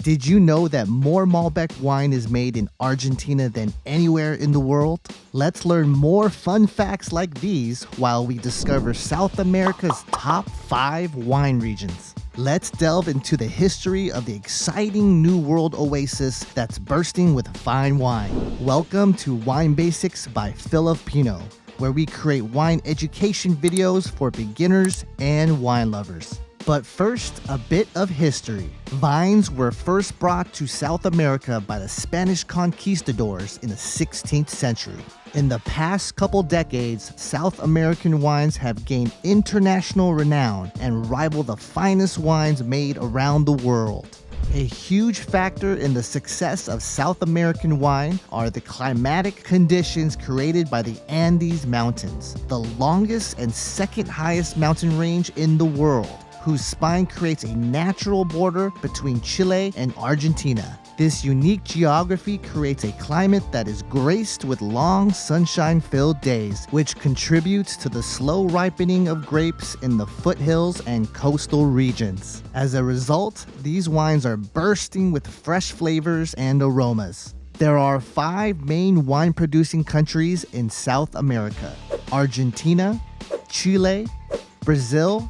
Did you know that more Malbec wine is made in Argentina than anywhere in the world? Let's learn more fun facts like these while we discover South America's top 5 wine regions. Let's delve into the history of the exciting New World oasis that's bursting with fine wine. Welcome to Wine Basics by Filipino, where we create wine education videos for beginners and wine lovers. But first, a bit of history. Vines were first brought to South America by the Spanish conquistadors in the 16th century. In the past couple decades, South American wines have gained international renown and rival the finest wines made around the world. A huge factor in the success of South American wine are the climatic conditions created by the Andes Mountains, the longest and second highest mountain range in the world, whose spine creates a natural border between Chile and Argentina. This unique geography creates a climate that is graced with long sunshine-filled days, which contributes to the slow ripening of grapes in the foothills and coastal regions. As a result, these wines are bursting with fresh flavors and aromas. There are 5 main wine-producing countries in South America: Argentina, Chile, Brazil,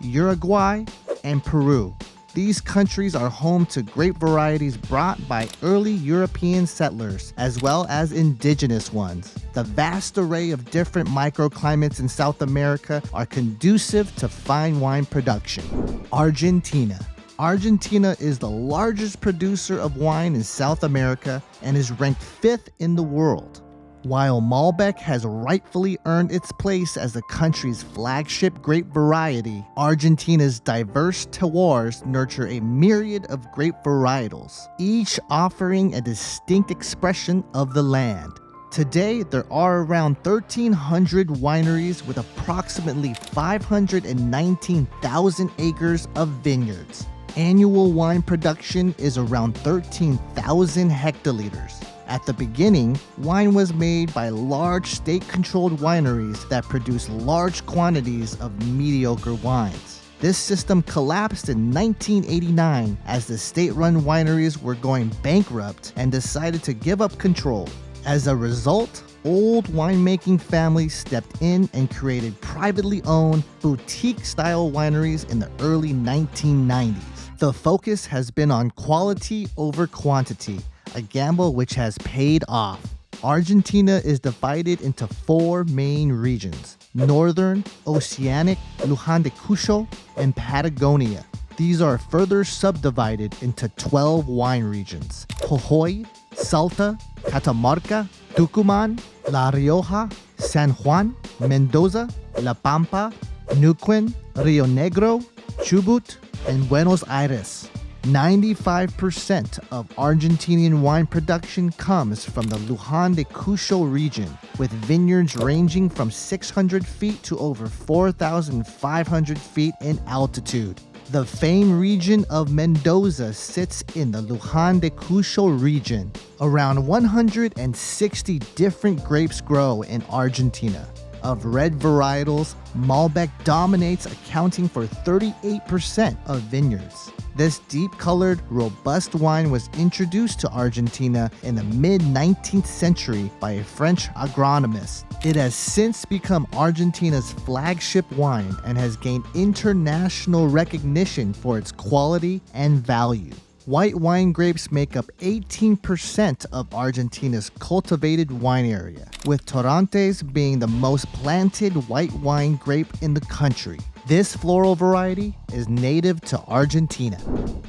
Uruguay, and Peru. These countries are home to grape varieties brought by early European settlers, as well as indigenous ones. The vast array of different microclimates in South America are conducive to fine wine production. Argentina. Argentina is the largest producer of wine in South America and is ranked 5th in the world. While Malbec has rightfully earned its place as the country's flagship grape variety, Argentina's diverse terroirs nurture a myriad of grape varietals, each offering a distinct expression of the land. Today, there are around 1,300 wineries with approximately 519,000 acres of vineyards. Annual wine production is around 13,000 hectoliters. At the beginning, wine was made by large state-controlled wineries that produced large quantities of mediocre wines. This system collapsed in 1989 as the state-run wineries were going bankrupt and decided to give up control. As a result, old winemaking families stepped in and created privately owned, boutique-style wineries in the early 1990s. The focus has been on quality over quantity, a gamble which has paid off. Argentina is divided into 4 main regions: Northern, Oceanic, Luján de Cuyo, and Patagonia. These are further subdivided into 12 wine regions: Jujuy, Salta, Catamarca, Tucumán, La Rioja, San Juan, Mendoza, La Pampa, Neuquén, Rio Negro, Chubut, and Buenos Aires. 95% of Argentinian wine production comes from the Luján de Cuyo region, with vineyards ranging from 600 feet to over 4,500 feet in altitude. The famed region of Mendoza sits in the Luján de Cuyo region. Around 160 different grapes grow in Argentina. Of red varietals, Malbec dominates, accounting for 38% of vineyards. This deep-colored, robust wine was introduced to Argentina in the mid-19th century by a French agronomist. It has since become Argentina's flagship wine and has gained international recognition for its quality and value. White wine grapes make up 18% of Argentina's cultivated wine area, with Torrontés being the most planted white wine grape in the country. This floral variety is native to Argentina.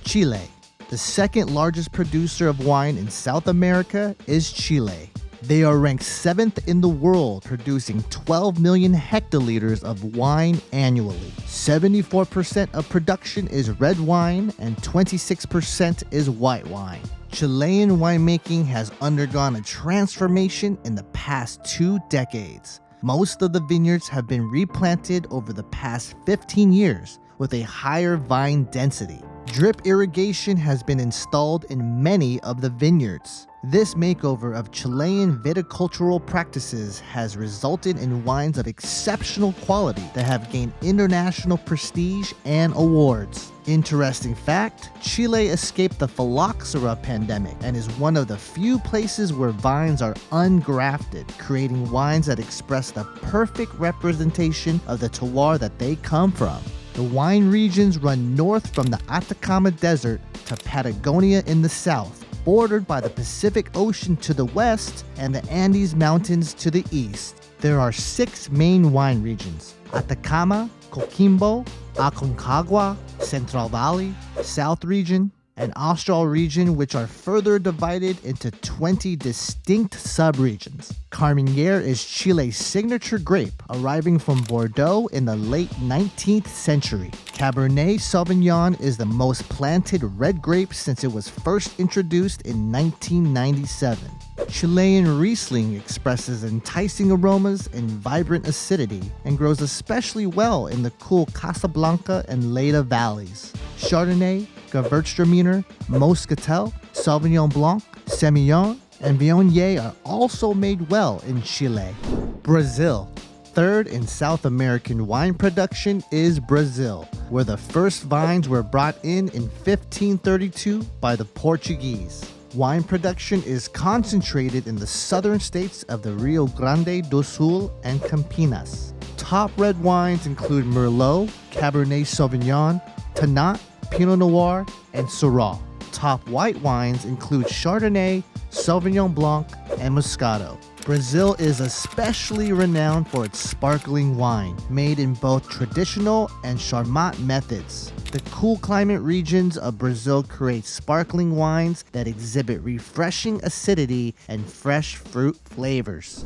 Chile. The second largest producer of wine in South America is Chile. They are ranked 7th in the world, producing 12 million hectoliters of wine annually. 74% of production is red wine and 26% is white wine. Chilean winemaking has undergone a transformation in the past 2 decades. Most of the vineyards have been replanted over the past 15 years with a higher vine density. Drip irrigation has been installed in many of the vineyards. This makeover of Chilean viticultural practices has resulted in wines of exceptional quality that have gained international prestige and awards. Interesting fact, Chile escaped the phylloxera pandemic and is one of the few places where vines are ungrafted, creating wines that express the perfect representation of the terroir that they come from. The wine regions run north from the Atacama Desert to Patagonia in the south, bordered by the Pacific Ocean to the west and the Andes Mountains to the east. There are 6 main wine regions: Atacama, Coquimbo, Aconcagua, Central Valley, South Region, and Austral Region, which are further divided into 20 distinct subregions. Carmenere is Chile's signature grape, arriving from Bordeaux in the late 19th century. Cabernet Sauvignon is the most planted red grape since it was first introduced in 1997. Chilean Riesling expresses enticing aromas and vibrant acidity and grows especially well in the cool Casablanca and Leda valleys. Chardonnay, Gewürztraminer, Moscatel, Sauvignon Blanc, Semillon, and Viognier are also made well in Chile. Brazil. Third in South American wine production is Brazil, where the first vines were brought in 1532 by the Portuguese. Wine production is concentrated in the southern states of the Rio Grande do Sul and Campinas. Top red wines include Merlot, Cabernet Sauvignon, Tannat, Pinot Noir, and Syrah. Top white wines include Chardonnay, Sauvignon Blanc, and Moscato. Brazil is especially renowned for its sparkling wine, made in both traditional and Charmat methods. The cool climate regions of Brazil create sparkling wines that exhibit refreshing acidity and fresh fruit flavors.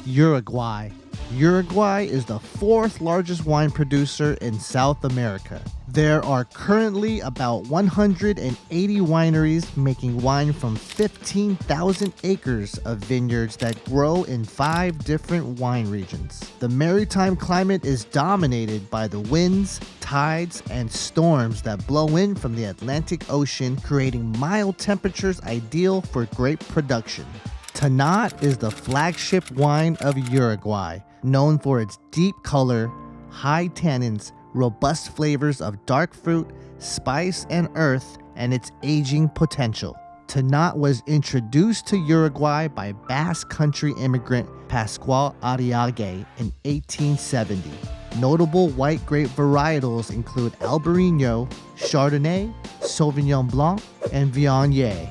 Uruguay. Uruguay is the 4th largest wine producer in South America. There are currently about 180 wineries making wine from 15,000 acres of vineyards that grow in 5 different wine regions. The maritime climate is dominated by the winds, tides, and storms that blow in from the Atlantic Ocean, creating mild temperatures ideal for grape production. Tannat is the flagship wine of Uruguay, known for its deep color, high tannins, robust flavors of dark fruit, spice, and earth, and its aging potential. Tannat was introduced to Uruguay by Basque Country immigrant Pascual Arriague in 1870. Notable white grape varietals include Albarino, Chardonnay, Sauvignon Blanc, and Viognier.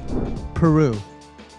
Peru.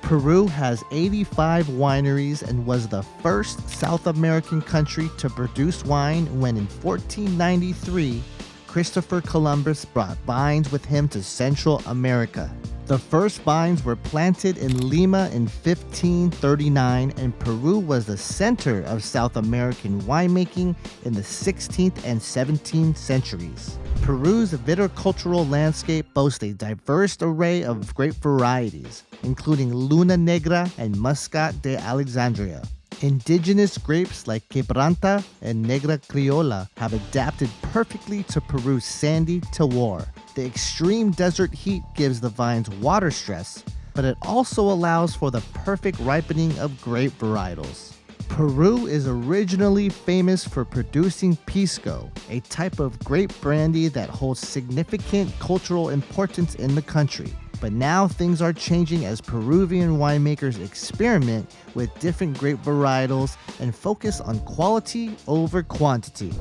Peru has 85 wineries and was the first South American country to produce wine when in 1493, Christopher Columbus brought vines with him to Central America. The first vines were planted in Lima in 1539, and Peru was the center of South American winemaking in the 16th and 17th centuries. Peru's viticultural landscape boasts a diverse array of grape varieties, including Luna Negra and Muscat de Alexandria. Indigenous grapes like Quebranta and Negra Criolla have adapted perfectly to Peru's sandy terroir. The extreme desert heat gives the vines water stress, but it also allows for the perfect ripening of grape varietals. Peru is originally famous for producing pisco, a type of grape brandy that holds significant cultural importance in the country. But now things are changing as Peruvian winemakers experiment with different grape varietals and focus on quality over quantity.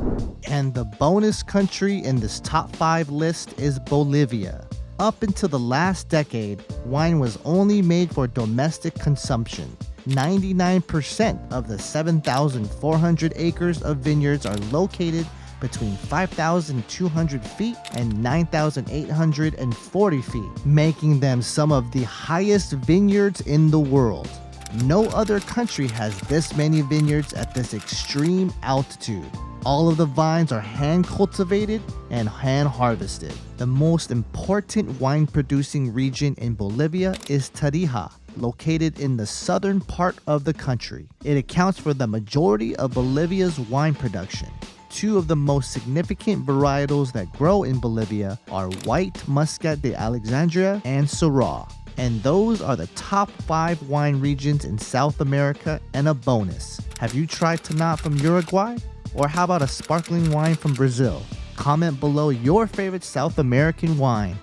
And the bonus country in this top 5 list is Bolivia. Up until the last decade, wine was only made for domestic consumption. 99% of the 7,400 acres of vineyards are located between 5,200 feet and 9,840 feet, making them some of the highest vineyards in the world. No other country has this many vineyards at this extreme altitude. All of the vines are hand cultivated and hand harvested. The most important wine producing region in Bolivia is Tarija, located in the southern part of the country. It accounts for the majority of Bolivia's wine production. two of the most significant varietals that grow in Bolivia are White Muscat de Alexandria and Syrah. And those are the top 5 wine regions in South America. And a bonus, have you tried Tannat from Uruguay? Or how about a sparkling wine from Brazil? Comment below your favorite South American wine.